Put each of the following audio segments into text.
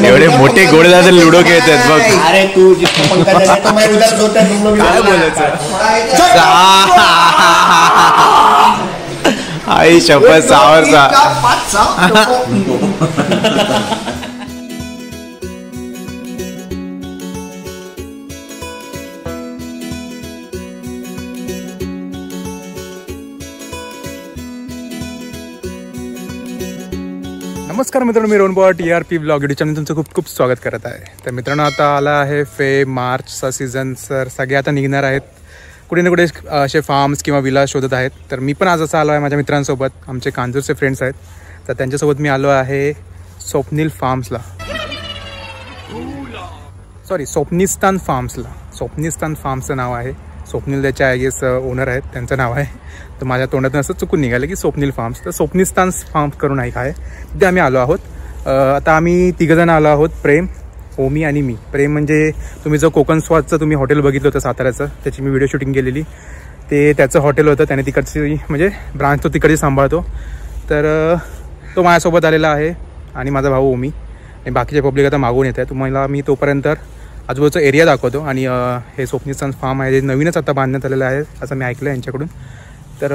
एवढे मोठे गोडेदार लुडो खेळतात बघ. अरे तू काय बोलायचं आई शपथ सावरचा. नमस्कार मित्रांनो, मी Rohan TRP blog YouTube channel तुमचं खूप खूप स्वागत करत आहे. तर मित्रांनो, आता आला आहे मार्चचा सीझन. सर सगळे आता निघणार आहेत कुठे ना कुठे असे फार्म्स किंवा विला शोधत आहेत. तर मी पण आज असं आलो आहे माझ्या मित्रांसोबत. आमचे कांजूरचे फ्रेंड्स आहेत. तर त्यांच्यासोबत मी आलो आहे स्वप्नील फार्म्सला, स्वप्निस्तान फार्म्सला. स्वप्निस्तान फार्म्सचं नाव आहे. स्वप्नील त्याचे आय गेस ओनर आहेत, त्यांचं नाव आहे. तर माझ्या तोंडातून असं चुकून निघालं की स्वप्नील फार्म्स. तर स्वप्निस्तान फार्म्स करून आहे काय, तिथे आम्ही आलो आहोत. आता आम्ही तिघंजण आलो आहोत, प्रेम, ओमी आणि मी. प्रेम म्हणजे तुम्ही जो कोकण स्वादचं तुम्ही हॉटेल बघितलं होतं साताऱ्याचं, त्याची मी व्हिडिओ शूटिंग केलेली, ते त्याचं हॉटेल होतं. त्याने तिकडची म्हणजे ब्रांच तो तिकडची सांभाळतो. तर तो माझ्यासोबत आलेला आहे आणि माझा भाऊ ओमी आणि बाकीचे पब्लिक आता मागून येत आहे. तुम्हाला मी तोपर्यंत आजूबाजूचा एरिया दाखवतो. आणि हे स्वप्निस्तान फार्म आहे, जे नवीनच आता बांधण्यात आलेलं आहे असं मी ऐकलं यांच्याकडून. तर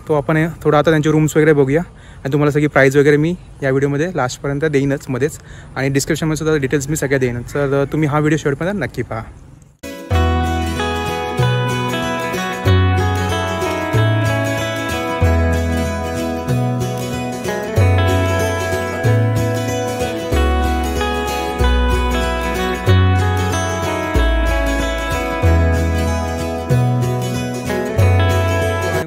तो आपण थोडा आता त्यांचे रूम्स वगैरे बघूया आणि तुम्हाला सगळी प्राईस वगैरे मी या व्हिडिओमध्ये लास्टपर्यंत देईनच मध्येच, आणि डिस्क्रिप्शनमध्ये सुद्धा डिटेल्स मी सगळ्या देईनच. तर तुम्ही हा व्हिडिओ शेवटपर्यंत नक्की पहा.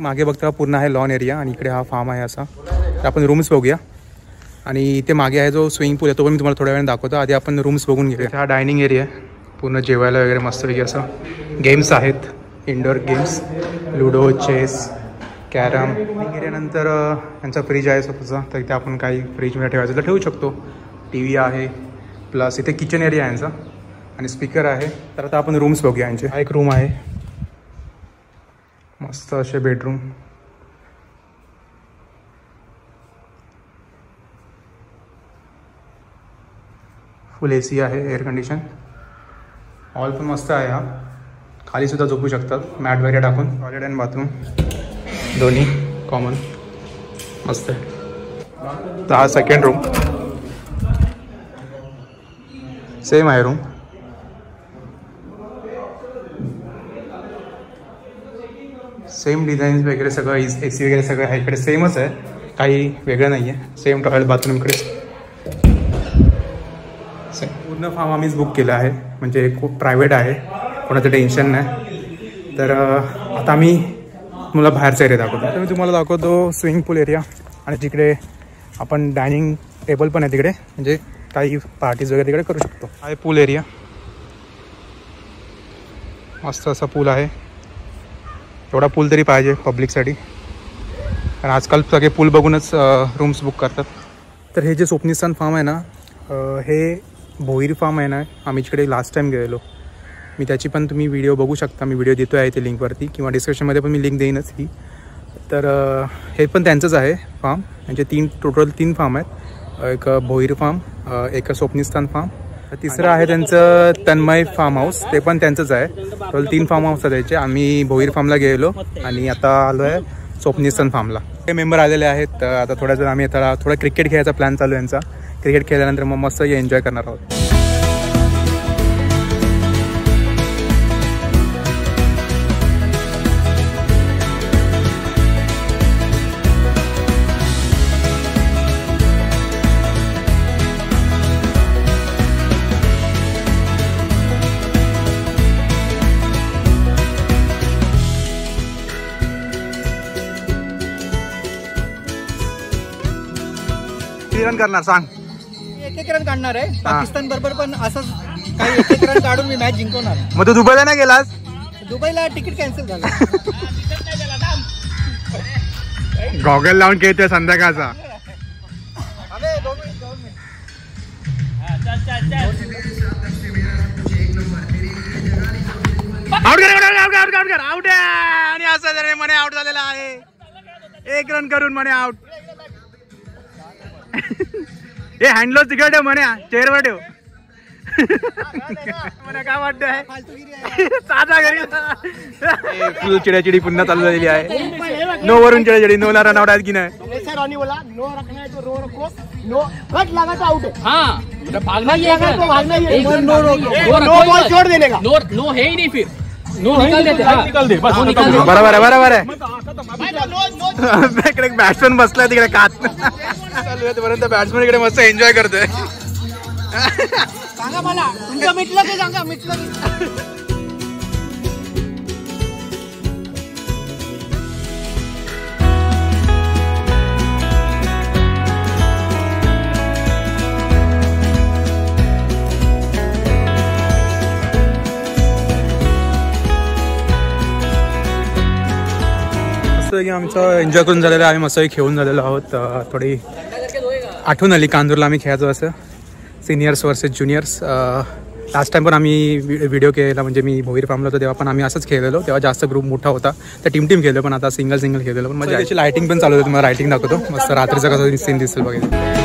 मागे बघता पूर्ण आहे लॉन एरिया आणि इकडे हा फार्म आहे असा. तर आपण रूम्स बघूया. आणि इथे मागे आहे जो स्विमिंग पूल आहे, तो पण मी तुम्हाला थोड्या वेळाने दाखवतो. आधी आपण रूम्स बघून घेऊया. हा डायनिंग एरिया आहे, पूर्ण जेवायला वगैरे मस्तपैकी असं. गेम्स आहेत, indoor games, ludo, chess, carrom. एरियानंतर यांचा फ्रीज आहे स्वतःचा, तर इथे आपण काही फ्रीजमध्ये ठेवायचं तर ठेवू शकतो. TV आहे, प्लस इथे किचन एरिया आहे यांचा आणि स्पीकर आहे. तर आता आपण रूम्स बघूया यांचे. हा एक रूम आहे, मस्त असे बेडरूम. फुल AC आहे, एअर कंडिशन. हॉल पण मस्त आहे. हा खाली सुद्धा झोपू शकतात मॅट वगैरे टाकून. टॉयलेट अँड बाथरूम दोन्ही कॉमन, मस्त आहे. तर हा सेकंड रूम, सेम आहे रूम. सेम डिझाईन्स वगैरे सगळं, AC वगैरे सगळं आहे इकडे सेमच आहे, काही वेगळं नाही आहे. सेम टॉयलेट बाथरूम इकडे सेम. पूर्ण फार्म आम्हीच बुक केलं आहे, म्हणजे खूप प्रायव्हेट आहे, कोणाचं टेन्शन नाही. तर आता आम्ही तुम्हाला बाहेरचा एरिया दाखवतो. तर मी तुम्हाला दाखवतो स्विमिंग पूल एरिया. आणि तिकडे आपण डायनिंग टेबल पण आहे तिकडे, म्हणजे काही पार्टीज वगैरे तिकडे करू शकतो. हा पूल एरिया, मस्त असा पूल आहे. एवढा पूल तरी पाहिजे पब्लिकसाठी, कारण आजकाल सगळे पूल बघूनच रूम्स बुक करतात. तर हे जे स्वप्निस्तान फार्म आहे ना, हे भोईर फार्म आहे ना, आम्ही इकडे लास्ट टाईम गेलेलो. मी त्याची पण तुम्ही व्हिडिओ बघू शकता, मी व्हिडिओ देतो आहे ते लिंकवरती, किंवा डिस्क्रिप्शनमध्ये पण मी लिंक देईनच ही. तर हे पण त्यांचंच आहे फार्म. म्हणजे टोटल तीन फार्म आहेत. एक भोईर फार्म, एक स्वप्निस्तान फार्म, तिसरं आहे त्यांचं तन्मय फार्म हाऊस, ते पण त्यांचंच आहे. टोटल 3 फार्म हाऊस त्याचे. आम्ही भोईर फार्मला गेलो आणि आता आलो आहे स्वप्निस्तान फार्मला. हे मेंबर आलेले आहेत. तर आता थोड्या जण आम्ही आता थोडा क्रिकेट खेळायचा प्लॅन चालू आहे यांचा. क्रिकेट खेळल्यानंतर मग मस्त एन्जॉय करणार आहोत. रन करणार सांग. एक रन काढणार आहे पाकिस्तान बरोबर, पण असंच काही एक रन काढून मी मॅच जिंकवणार. मग तू दुबईला नाही गेलास? दुबईला तिकीट कॅन्सल झालं. गॉगल लावून खेळतोय संध्याकाळचा. आउट आणि असं मने आउट झालेला आहे. 1 रन करून मने आउट. हे हँडलोच तिकडे ठेव म्हणे, चेअरवर ठेव. मला काय वाटतंय साधा घरी फुल चिडाचिडी पुन्हा चालू झालेली आहे. नो वरून चिडाचिडी, नो ला रन आउट आहेत की नाही. बरोबर आहे बरोबर आहे. इकडे बॅट्समन बसलाय तिकडे कात चालू आहे पर्यंत बॅट्समन इकडे मस्त एन्जॉय करतोय. सांगा मला तुमचं मिटलं की सांगा मिटलं की. आमचं एन्जॉय करून झालेलं आहे. आम्ही मस्त खेळून झालेलो आहोत. थोडी आठवण आली कांदूरला आम्ही खेळायचो असं seniors versus juniors. Last time पण आम्ही व्हिडिओ केलेला, म्हणजे मी भोईर फार्मला होतो तेव्हा पण आम्ही असंच खेळलेलो. तेव्हा जास्त ग्रुप मोठा होता तर टीम खेळलो, पण आता सिंगल खेळलेलो. पण म्हणजे त्याची लायटिंग पण चालू होती. तुम्हाला लायटिंग दाखवतो मस्त रात्रीचा कसं सीन दिसेल बघायचं.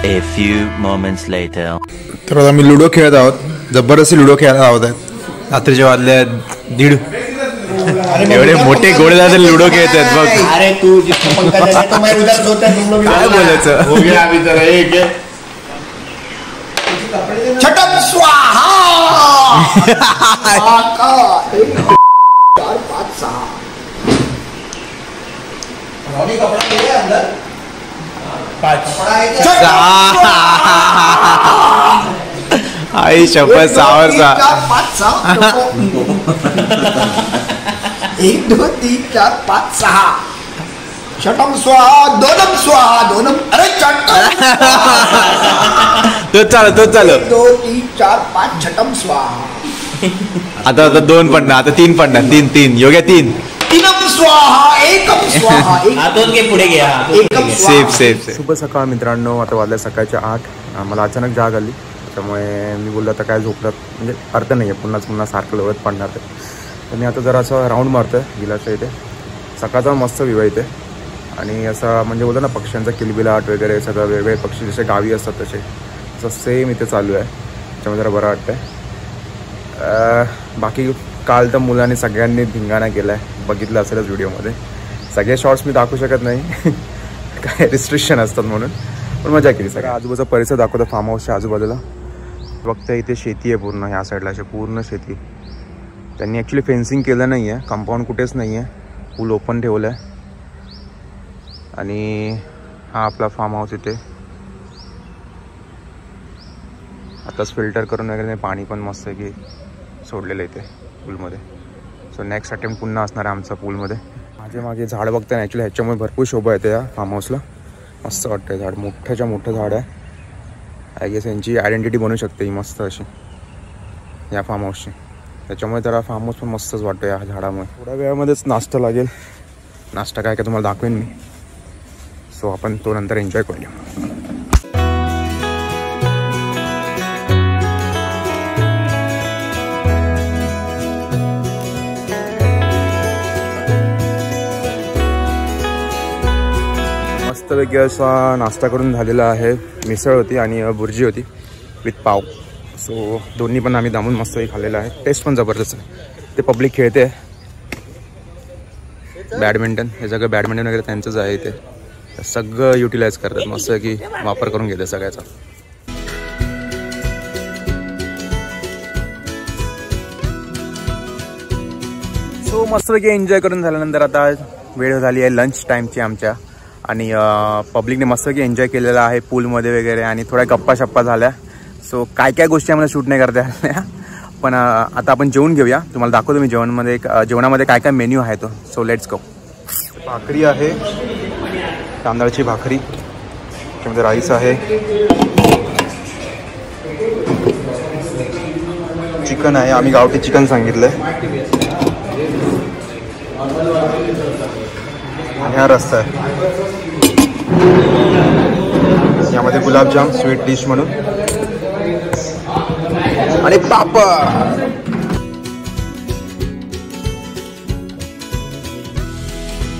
A few moments later. तर आता आम्ही लुडो खेळत आहोत. जबरदस्ती लुडो खेळत आहोत. रात्रीच्या वाजल्या 1:30. एवढे मोठे गोळे दादा लुडो खेळत आहेत बघ. अरे तू जिसको पंखा देना तो मैं उधर सोता तुम लोग काय बोलायचं. हो गया अभी जरा एक छटक स्वाहा. 4 5 6 रोनी कपड़ा ले अंदर 5 आई शपथ सावरचा 5 6 1 2 3 4 5 6 छटम स्वाहा दोनम स्वाहा दोनम. अरे चटम तोच चालू 1 2 3 4 5 छटम स्वाहा. आता 2 पडणार, आता 3 पडणार. 3 योग्य 3 तीनम स्वाहा एकम स्वाहा. हातून घे पुढे घ्या. एकम स्वाहा. सेफ. शुभ सकाळ मित्रांनो. आता वाजल्या सकाळच्या 8. मला अचानक जाग आली, त्यामुळे मी बोललो आता काय झोपलं म्हणजे अर्थ नाही आहे, पुन्हा सारखं लवत पडणार. तर मी आता जरा असं राऊंड मारतो आहे गिलाच्या इथे. सकाळचा मस्त व्ह्यू आहे इथे. आणि असं म्हणजे बोलतो ना पक्ष्यांचा किलबिलाट वगैरे सगळं वेगवेगळे पक्षी जसे गावी असतात तसे असं सेम इथे चालू आहे. त्याच्यामुळे जरा बरं वाटतं आहे. बाकी काल तर मुलांनी सगळ्यांनी धिंगाणा केला आहे, बघितलं असेलच व्हिडिओमध्ये. सगळे शॉर्ट्स मी दाखवू शकत नाही काय रिस्ट्रिक्शन असतात म्हणून, पण मजा केली. सगळं आजूबाजूचा परिसर दाखवतो फार्म हाऊसच्या आजूबाजूला. फक्त इथे शेती आहे पूर्ण, ह्या साईडला अशी पूर्ण शेती. त्यांनी ॲक्च्युली फेन्सिंग केलं नाही आहे, कंपाऊंड कुठेच नाही आहे, पूल ओपन ठेवलं आहे. आणि हा आपला फार्म हाऊस इथे आताच फिल्टर करून वगैरे पाणी पण मस्त आहे की सोडलेलं इथे पूलमध्ये. सो नेक्स्ट अटेम्प्ट पुन्हा असणार आहे आमचा पूलमध्ये. माझ्या मागे झाड बघताय ना, ॲक्च्युली ह्याच्यामुळे भरपूर शोभा येते या फार्म हाऊसला. मस्त वाटतं झाड, मोठ्याच्या मोठं झाड आहे. आय गेस यांची आयडेंटिटी बनू शकते ही मस्त अशी या फार्म हाऊसची. त्याच्यामुळे त्याला फार्म हाऊस पण मस्तच वाटतं या झाडामुळे. थोड्या वेळामध्येच नाश्ता लागेल. नाश्ता काय काय तुम्हाला दाखवेन मी. सो आपण तो नंतर एन्जॉय करूया. मस्तपैकी असा नाश्ता करून झालेला आहे. मिसळ होती आणि बुर्जी होती विथ पाव. सो दोन्ही पण आम्ही दामून मस्तपैकी खाल्लेलं आहे. टेस्ट पण जबरदस्त आहे. ते पब्लिक खेळते बॅडमिंटन, हे सगळं बॅडमिंटन वगैरे त्यांचंच आहे इथे. सगळं युटिलाइज करतात, मस्त की वापर करून घेते सगळ्याचा. सो मस्तपैकी एन्जॉय करून झाल्यानंतर आता वेळ झाली आहे लंच टाईमची आमच्या. आणि पब्लिकने मस्तपैकी एन्जॉय केलेला आहे पूलमध्ये वगैरे आणि थोड्या गप्पा शप्पा झाल्या. सो काय काय गोष्टी आम्हाला शूट नाही करता आल्या, पण आता आपण जेवून घेऊया. तुम्हाला दाखवतो मी जेवणामध्ये काय काय मेन्यू आहे तो. So let's go. भाकरी आहे, तांदळाची भाकरी, त्यामध्ये राईस आहे, चिकन आहे, आम्ही गावठी चिकन सांगितलंय, आणि हा रस्सा आहे. यामध्ये गुलाबजाम स्वीट डिश म्हणून, आणि पापड.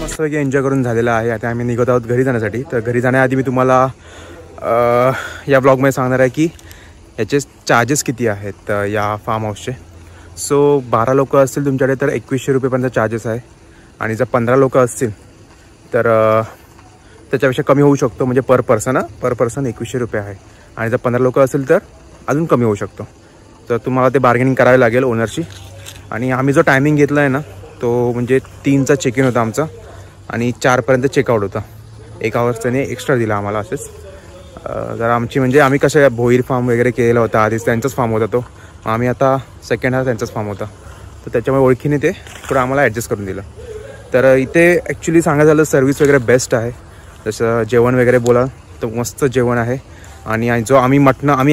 मस्तपैकी एन्जॉय करून झालेला आहे. आता आम्ही निघत आहोत घरी जाण्यासाठी. तर घरी जाण्याआधी मी तुम्हाला या ब्लॉगमध्ये सांगणार आहे की याचे चार्जेस किती आहेत या फार्म हाऊसचे. सो 12 लोक असतील तुमच्याकडे तर 2100 रुपयेपर्यंत चार्जेस आहे, आणि जर 15 लोक असतील तर त्याच्यापेक्षा कमी होऊ शकतो. म्हणजे पर पर्सन 2100 रुपये आहे, आणि जर 15 लोक असेल तर अजून कमी होऊ शकतो. तर तुम्हाला ते बार्गेनिंग करावे लागेल ओनरशी. आणि आम्ही जो टायमिंग घेतला आहे ना तो म्हणजे 3चा चेक इन होता आमचा, आणि 4पर्यंत चेकआउट होता. 1 आवर्स त्याने एक्स्ट्रा दिला आम्हाला. असेच जर आमची म्हणजे आम्ही कसं भोईर फार्म वगैरे केलेला होता आधीच, त्यांचाच फार्म होता तो. आम्ही आता सेकंड हा त्यांचाच फार्म होता, तर त्याच्यामुळे ओळखीने ते थोडं आम्हाला ॲडजस्ट करून दिलं. तर इथे ॲक्च्युली सांगायचं झालं सर्विस वगैरे बेस्ट आहे. जसं जेवण वगैरे बोला तर मस्त जेवण आहे. आणि जो आम्ही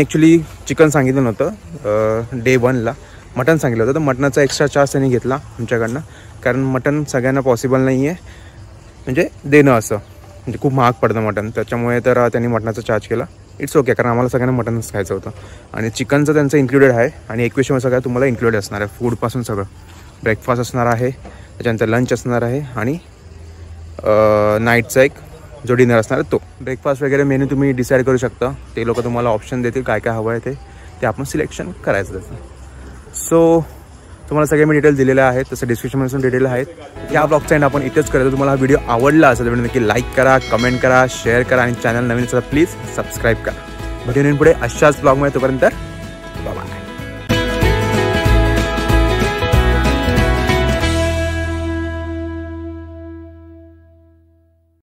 ॲक्च्युली चिकन सांगितलं नव्हतं, डे 1ला मटन सांगितलं होतं. तर मटनाचा एक्स्ट्रा चार्ज त्यांनी घेतला आमच्याकडनं, कारण मटन सगळ्यांना पॉसिबल नाही आहे म्हणजे देणं, असं म्हणजे खूप महाग पडतं मटन. त्याच्यामुळे तर त्यांनी मटनाचा चार्ज केला. इट्स ओके, कारण आम्हाला सगळ्यांना मटनच खायचं होतं. आणि चिकनचं त्यांचं इन्क्लुडेड आहे, आणि 2100 सगळं तुम्हाला इन्क्लुडेड असणार आहे. फूडपासून सगळं, ब्रेकफास्ट असणार आहे, त्याच्यानंतर लंच असणार आहे, आणि नाईटचा एक जो डिनर असणार आहे तो. ब्रेकफास्ट वगैरे मेन्यू तुम्ही डिसाईड करू शकता. ते लोक तुम्हाला ऑप्शन देतील काय काय हवं आहे ते आपण सिलेक्शन करायचं त्याचं. सो तुम्हाला सगळे मी डिटेल दिलेले आहेत, तसं डिस्क्रिप्शनमध्ये डिटेल आहेत. या ब्लॉगचा एंड आपण इथेच करतो. तुम्हाला हा व्हिडिओ आवडला असेल तर नक्की लाईक करा, कमेंट करा, शेअर करा, आणि चॅनल नवीन असेल तर प्लीज सबस्क्राईब करा. भेटून पुढे अशाच ब्लॉगमध्ये. तोपर्यंत बाय.